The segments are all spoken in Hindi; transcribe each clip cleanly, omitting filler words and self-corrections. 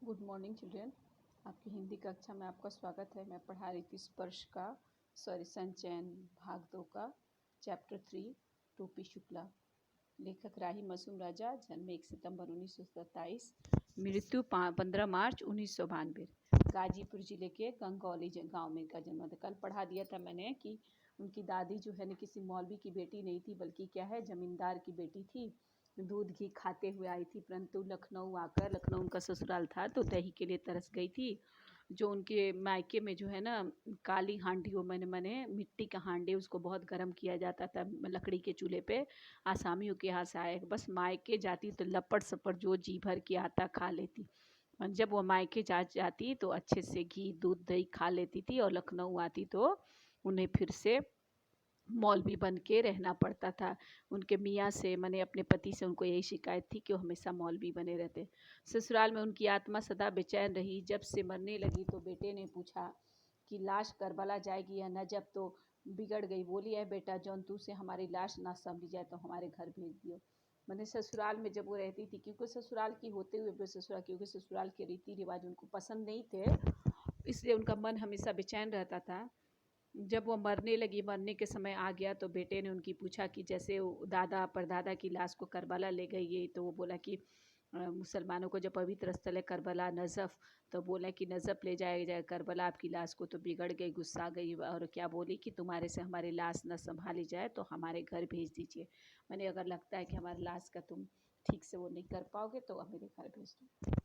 Good morning children. आपकी हिंदी कक्षा में आपका स्वागत है। मैं पढ़ा रही थी स्पर्श का संचयन भाग 2 का चैप्टर 3 टोपी शुक्ला। लेखक राही मासूम राजा, जन्म 1 सितंबर 1927, मृत्यु 15 मार्च 1992। गाजीपुर जिले के गंगौली गांव में इनका जन्म था। कल पढ़ा दिया था मैंने कि उनकी दादी जो है ना किसी मौलवी की बेटी नहीं थी, बल्कि क्या है जमींदार की बेटी थी। दूध घी खाते हुए आई थी, परंतु लखनऊ आकर, लखनऊ उनका ससुराल था, तो दही के लिए तरस गई थी। जो उनके मायके में जो है ना काली हांडी, वो मैंने मिट्टी का हांडी, उसको बहुत गर्म किया जाता था लकड़ी के चूल्हे पे। आसामियों के यहाँ से आए, बस मायके जाती तो लपट सपट जो जी भर के आता खा लेती। जब वो मायके जाती तो अच्छे से घी दूध दही खा लेती थी, और लखनऊ आती तो उन्हें फिर से मौलवी बन के रहना पड़ता था। उनके मियाँ से, मैंने अपने पति से, उनको यही शिकायत थी कि वो हमेशा मौलवी बने रहते। ससुराल में उनकी आत्मा सदा बेचैन रही। जब से मरने लगी तो बेटे ने पूछा कि लाश करबला जाएगी या नजब, तो बिगड़ गई। बोली है बेटा, जौन तू से हमारी लाश ना समझी जाए तो हमारे घर भेज दियो। मैंने ससुराल में जब वो रहती थी, क्योंकि ससुराल की होते हुए क्योंकि ससुराल के रीति रिवाज उनको पसंद नहीं थे, इसलिए उनका मन हमेशा बेचैन रहता था। जब वो मरने लगी, मरने के समय आ गया, तो बेटे ने उनकी पूछा कि जैसे दादा परदादा की लाश को करबला ले गई है, तो वो बोला कि मुसलमानों को जो पवित्र स्थल है करबला नज़फ़, तो बोला कि नज़फ़ ले जाए करबला आपकी लाश को। तो बिगड़ गई, गुस्सा गई, और क्या बोली कि तुम्हारे से हमारी लाश न संभाली जाए तो हमारे घर भेज दीजिए। मैंने अगर लगता है कि हमारी लाश का तुम ठीक से वो नहीं कर पाओगे तो अब मेरे घर भेज दो।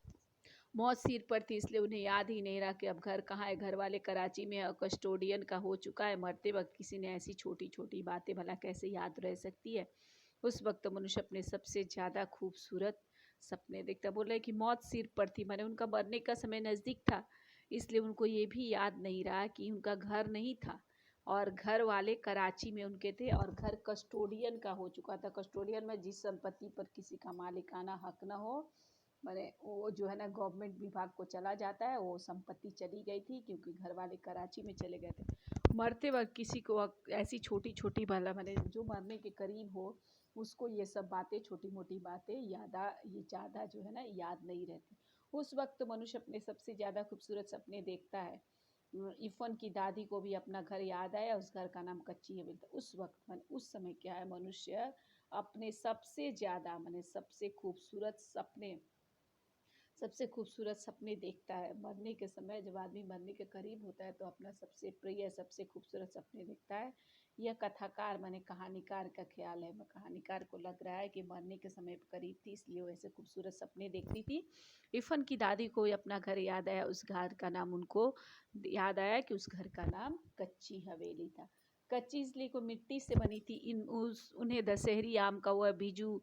मौत सिर पर थी, इसलिए उन्हें याद ही नहीं रहा कि अब घर कहाँ है। घर वाले कराची में और कस्टोडियन का हो चुका है। मरते वक्त किसी ने ऐसी छोटी छोटी बातें भला कैसे याद रह सकती है। उस वक्त मनुष्य अपने सबसे ज़्यादा खूबसूरत सपने देखता। बोल रहे कि मौत सिर पर थी, मैंने उनका मरने का समय नज़दीक था, इसलिए उनको ये भी याद नहीं रहा कि उनका घर नहीं था, और घर वाले कराची में उनके थे, और घर कस्टोडियन का हो चुका था। कस्टोडियन में जिस संपत्ति पर किसी का मालिकाना हक न हो, मैंने वो जो है ना गवर्नमेंट विभाग को चला जाता है, वो संपत्ति चली गई थी क्योंकि घर वाले कराची में चले गए थे। मरते वक्त किसी को ऐसी छोटी छोटी भला, मैंने जो मरने के करीब हो उसको ये सब बातें, छोटी मोटी बातें ये ज़्यादा जो है ना याद नहीं रहती। उस वक्त मनुष्य अपने सबसे ज़्यादा खूबसूरत सपने देखता है। इफ़न की दादी को भी अपना घर याद आया, उस घर का नाम कच्ची हवेली था। उस वक्त मैंने उस समय क्या है, मनुष्य अपने सबसे ज़्यादा मैंने सबसे खूबसूरत सपने देखता है। मरने के समय, जब आदमी मरने के करीब होता है, तो अपना सबसे प्रिय, सबसे खूबसूरत सपने देखता है। यह कथाकार माने कहानीकार का ख्याल है। कहानीकार को लग रहा है कि मरने के समय करीब थी, इसलिए वो ऐसे खूबसूरत सपने देखती थी। इफ़न की दादी को अपना घर याद आया, उस घर का नाम उनको याद आया कि उस घर का नाम कच्ची हवेली था। कच्ची इसलिए को मिट्टी से बनी थी। उन्हें दशहरी आम का वह बीजू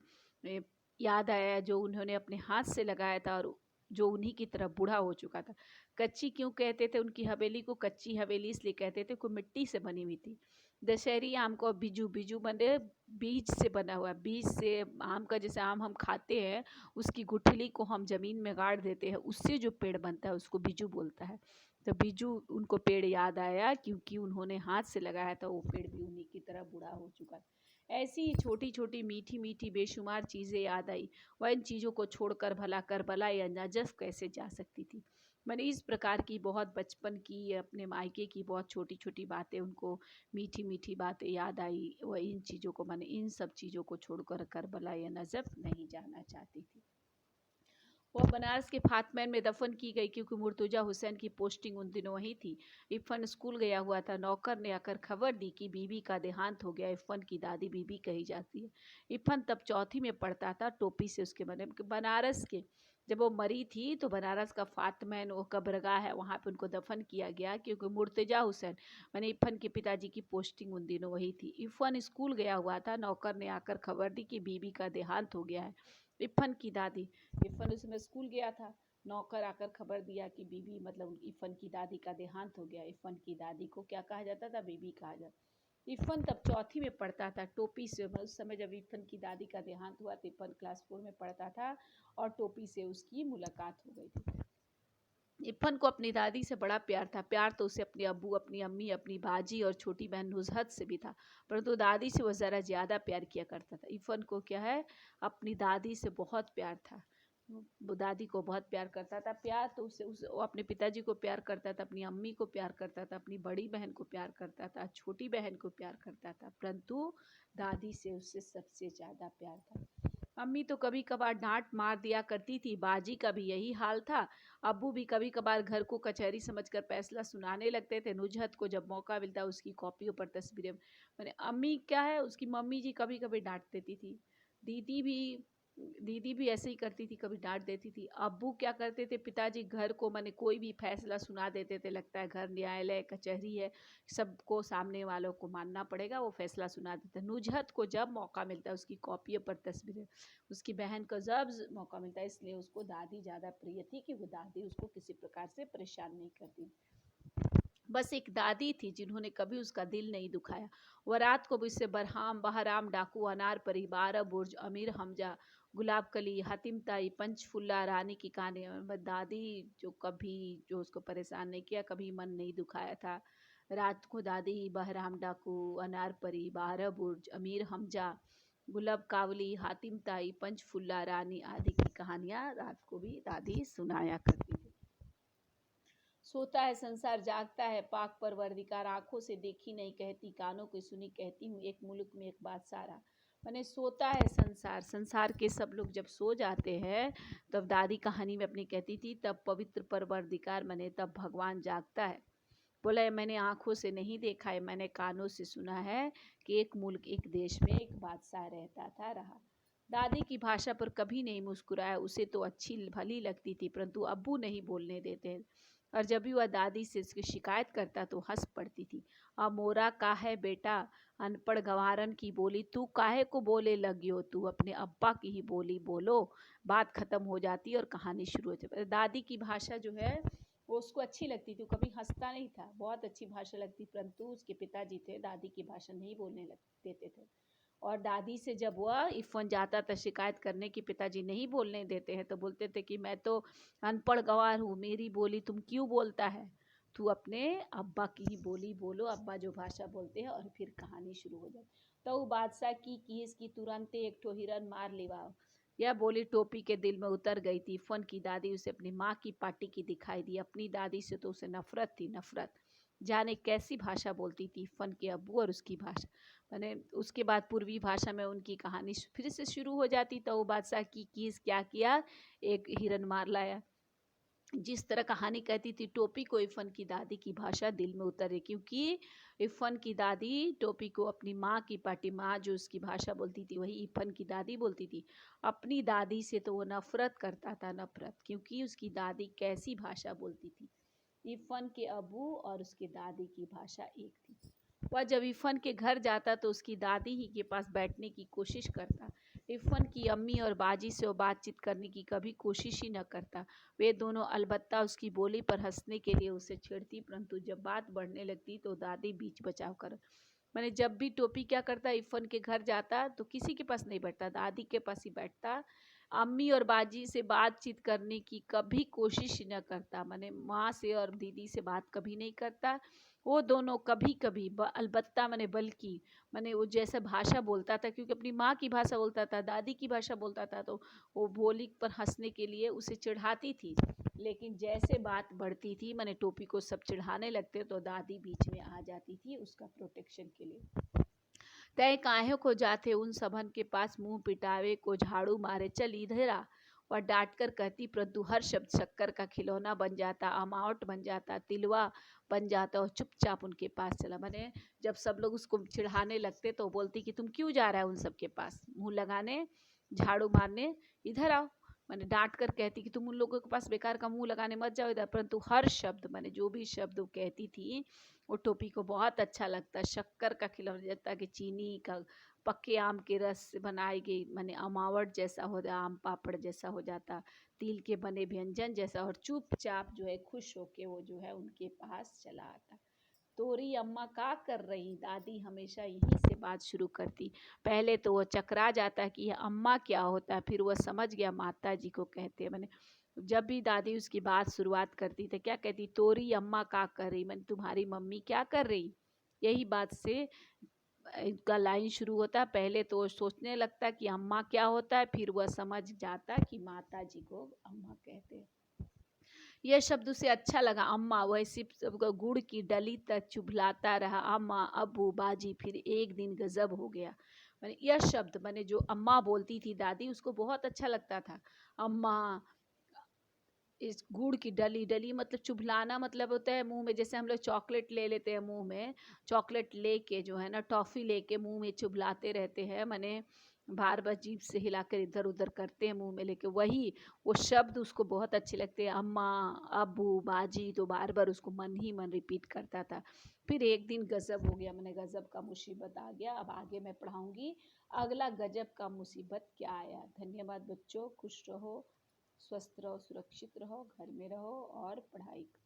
याद आया जो उन्होंने अपने हाथ से लगाया था, और जो उन्हीं की तरह बूढ़ा हो चुका था। कच्ची क्यों कहते थे उनकी हवेली को? कच्ची हवेली इसलिए कहते थे को मिट्टी से बनी हुई थी। दशहरी आम को बीजू बने, बीज से बना हुआ। बीज से आम का, जैसे आम हम खाते हैं, उसकी गुठली को हम ज़मीन में गाड़ देते हैं, उससे जो पेड़ बनता है उसको बीजू बोलता है। तो बीजू उनको पेड़ याद आया क्योंकि उन्होंने हाथ से लगाया था, वो पेड़ भी उन्हीं की तरह बूढ़ा हो चुका था। ऐसी ही छोटी छोटी मीठी मीठी बेशुमार चीज़ें याद आई। वह इन चीज़ों को छोड़कर भला करबला या नजफ़ कैसे जा सकती थी। मैंने इस प्रकार की बहुत बचपन की, अपने मायके की बहुत छोटी छोटी बातें, उनको मीठी मीठी बातें याद आई। वह इन चीज़ों को, मैंने इन सब चीज़ों को छोड़कर करबला या नजफ़ नहीं जाना चाहती थी। वह बनारस के फातमैन में दफन की गई क्योंकि मुर्तुजा हुसैन की पोस्टिंग उन दिनों वहीं थी। इफ़न स्कूल गया हुआ था। नौकर ने आकर खबर दी कि बीबी का देहांत हो गया। इफ़न की दादी बीबी कही जाती है। इफ़न तब चौथी में पढ़ता था। टोपी से उसके बने बनारस के, जब वो मरी थी तो बनारस का फातमैन, वो कब्रगाह है, वहाँ पे उनको दफन किया गया क्योंकि मुर्तजा हुसैन मैंने इफ़न के पिताजी की पोस्टिंग उन दिनों वही थी। इफ़न स्कूल गया हुआ था। नौकर ने आकर खबर दी कि बीबी का देहांत हो गया है। इफ़न की दादी, इफ़न उस समय स्कूल गया था। नौकर आकर खबर दिया कि बीबी, मतलब इफ़न की दादी का देहांत हो गया। इफ़न की दादी को क्या कहा जाता था? बीबी कहा जाता। इफ़न तब चौथी में पढ़ता था। टोपी से, उस समय जब इफ़न की दादी का देहांत हुआ तो इफ़न क्लास 4 में पढ़ता था, और टोपी से उसकी मुलाकात हो गई थी। इफ़न को अपनी दादी से बड़ा प्यार था। प्यार तो उसे अपने अब्बू, अपनी अम्मी, अपनी बाजी और छोटी बहन नुज़हत से भी था, परंतु दादी से वो ज़रा ज़्यादा प्यार किया करता था। इफ़न को क्या है, अपनी दादी से बहुत प्यार था। वो दादी को बहुत प्यार करता था। प्यार तो वो अपने पिताजी को प्यार करता था, अपनी अम्मी को प्यार करता था, अपनी बड़ी बहन को प्यार करता था, छोटी बहन को प्यार करता था, परंतु दादी से उससे सबसे ज़्यादा प्यार था। अम्मी तो कभी कभार डांट मार दिया करती थी, बाजी का भी यही हाल था। अब्बू भी कभी कभार घर को कचहरी समझकर फैसला सुनाने लगते थे। नुजहत को जब मौका मिलता उसकी कॉपियों पर तस्वीरें, मैंने अम्मी क्या है, उसकी मम्मी जी कभी कभी डांट देती थी। दीदी भी दीदी भी ऐसे ही करती थी, कभी डांट देती थी। अब्बू क्या करते थे, पिताजी घर को मैंने कोई भी फैसला सुना देते थे, लगता है घर न्यायालय कचहरी है, सबको सामने वालों को मानना पड़ेगा, वो फैसला सुना देते। नुजहत को जब मौका मिलता है उसकी कॉपियों पर तस्वीरें, उसकी बहन को जब मौका मिलता है, इसलिए उसको दादी ज़्यादा प्रिय थी कि वो दादी उसको किसी प्रकार से परेशान नहीं करती। बस एक दादी थी जिन्होंने कभी उसका दिल नहीं दुखाया। वह रात को भी उससे बरहाम बहराम डाकू अनार परी 12 बुर्ज अमीर हमजा गुलाब कली हातिम ताई पंचफुल्ला रानी की कहानी, दादी जो उसको परेशान नहीं किया, कभी मन नहीं दुखाया था। रात को दादी बहराम डाकू अनार परी 12 बुर्ज अमीर हमजा गुलाब कावली हातिम ताई पंचफुल्ला रानी आदि की कहानियाँ रात को भी दादी सुनाया करती थी। सोता है संसार जागता है पाक परवरदिगार, आंखों से देखी नहीं कहती कानों की सुनी कहती हूँ, एक मुल्क में एक बादशाह रहा। मैंने सोता है संसार, संसार के सब लोग जब सो जाते हैं तब दादी कहानी में अपनी कहती थी, तब पवित्र परवरदिगार मैंने तब भगवान जागता है। बोला है मैंने आंखों से नहीं देखा है, मैंने कानों से सुना है कि एक मुल्क एक देश में एक बादशाह रहता था रहा। दादी की भाषा पर कभी नहीं मुस्कुराया, उसे तो अच्छी भली लगती थी, परंतु अब्बू नहीं बोलने देते, और जब भी वह दादी से इसकी शिकायत करता तो हंस पड़ती थी। मोरा का है बेटा, अनपढ़ गंवारन की बोली, तू काहे को बोले लगी हो, तू अपने अब्बा की ही बोली बोलो। बात खत्म हो जाती और कहानी शुरू हो जाती। दादी की भाषा जो है वो उसको अच्छी लगती थी, कभी हंसता नहीं था, बहुत अच्छी भाषा लगती, परंतु उसके पिताजी थे दादी की भाषा नहीं बोलने लग देते थे। और दादी से जब वह इफ़न जाता था शिकायत करने की पिताजी नहीं बोलने देते हैं, तो बोलते थे कि मैं तो अनपढ़ गंवार हूँ, मेरी बोली तुम क्यों बोलता है, तू अपने अब्बा की ही बोली बोलो, अब्बा जो भाषा बोलते हैं, और फिर कहानी शुरू हो जाती। तो बादशाह की इसकी तुरंत एक ठो हिरन मार लिवा, यह बोली टोपी के दिल में उतर गई थी। फन की दादी उसे अपनी माँ की पार्टी की दिखाई दी, अपनी दादी से तो उसे नफरत थी, नफरत। जाने कैसी भाषा बोलती थी फन के अब्बू और उसकी भाषा। मैंने उसके बाद पूर्वी भाषा में उनकी कहानी फिर से शुरू हो जाती। तो वो बादशाह की क्या किया, एक हिरन मार लाया। जिस तरह कहानी कहती थी, टोपी को इफ़न की दादी की भाषा दिल में उतरे, क्योंकि इफ़न की दादी टोपी को अपनी माँ की पार्टी, माँ जो उसकी भाषा बोलती थी वही इफ़न की दादी बोलती थी। अपनी दादी से तो वो नफरत करता था, नफरत, क्योंकि उसकी दादी कैसी भाषा बोलती थी। इफ़न के अबू और उसके दादी की भाषा एक थी। वह जब इफ़न के घर जाता तो उसकी दादी ही के पास बैठने की कोशिश करता। इफ़न की अम्मी और बाजी से वो बातचीत करने की कभी कोशिश ही न करता। वे दोनों अलबत्ता उसकी बोली पर हंसने के लिए उसे छेड़ती, परंतु जब बात बढ़ने लगती तो दादी बीच बचाव कर, मैंने जब भी टोपी क्या करता, इफ़न के घर जाता तो किसी के पास नहीं बैठता, दादी के पास ही बैठता। अम्मी और बाजी से बातचीत करने की कभी कोशिश ही न करता, मैंने माँ से और दीदी से बात कभी नहीं करता। वो दोनों कभी कभी अलबत्ता मैंने वो जैसा भाषा बोलता था, क्योंकि अपनी माँ की भाषा बोलता था, दादी की भाषा बोलता था, तो वो बोली पर हंसने के लिए उसे चिढ़ाती थी। लेकिन जैसे बात बढ़ती थी, मैंने टोपी को सब चिढ़ाने लगते तो दादी बीच में आ जाती थी उसका प्रोटेक्शन के लिए। तय काहे को जाते उन सबन के पास, मुंह पिटावे को झाड़ू मारे, चल इधर आ। और डांट कर कहती, परंतु हर शब्द शक्कर का खिलौना बन जाता, अमावट बन जाता, तिलवा बन जाता, और चुपचाप उनके पास चला। मैंने जब सब लोग उसको चिढ़ाने लगते तो बोलती कि तुम क्यों जा रहा है उन सब के पास मुंह लगाने, झाड़ू मारने, इधर आओ। मैंने डांट कर कहती कि तुम उन लोगों के पास बेकार का मुंह लगाने मत जाओ इधर, परंतु हर शब्द, मैंने जो भी शब्द वो कहती थी वो टोपी को बहुत अच्छा लगता। शक्कर का खिलौना जैसा कि चीनी का, पक्के आम के रस से बनाई गई, मैंने अमावट जैसा हो जाता, आम पापड़ जैसा हो जाता, तिल के बने व्यंजन जैसा, और चुपचाप जो है खुश होके वो जो है उनके पास चला आता। तोरी अम्मा का कर रही, दादी हमेशा यहीं से बात शुरू करती। पहले तो वो चकरा जाता कि यह अम्मा क्या होता है, फिर वह समझ गया माता जी को कहते हैं। मैंने जब भी दादी उसकी बात शुरुआत करती तो क्या कहती, तोरी अम्मा का कर रही, मैंने तुम्हारी मम्मी क्या कर रही। यही बात से इनका लाइन शुरू होता है। पहले तो सोचने लगता है कि अम्मा क्या होता है, फिर वह समझ जाता है कि माता जी को अम्मा कहते हैं। यह शब्द उसे अच्छा लगा। अम्मा, वह सिर्फ गुड़ की डली तक चुभलाता रहा। अम्मा, अब्बू, बाजी। फिर एक दिन गजब हो गया। मैंने यह शब्द, मैंने जो अम्मा बोलती थी दादी, उसको बहुत अच्छा लगता था। अम्मा, इस गुड़ की डली, डली मतलब चुभलाना, मतलब होता है मुंह में, जैसे हम लोग चॉकलेट ले लेते हैं मुंह में, चॉकलेट लेके जो है ना, टॉफी लेके मुंह में चुभलाते रहते हैं, मैंने बार बार जीभ से हिलाकर इधर उधर करते हैं मुंह में लेके, वही वो शब्द उसको बहुत अच्छे लगते हैं। अम्मा, अब्बू, बाजी, तो बार बार उसको मन ही मन रिपीट करता था। फिर एक दिन गजब हो गया, मैंने गजब का मुसीबत आ गया। अब आगे मैं पढ़ाऊंगी अगला गजब का मुसीबत क्या आया। धन्यवाद बच्चों, खुश रहो, स्वस्थ रहो, सुरक्षित रहो, घर में रहो और पढ़ाई करो।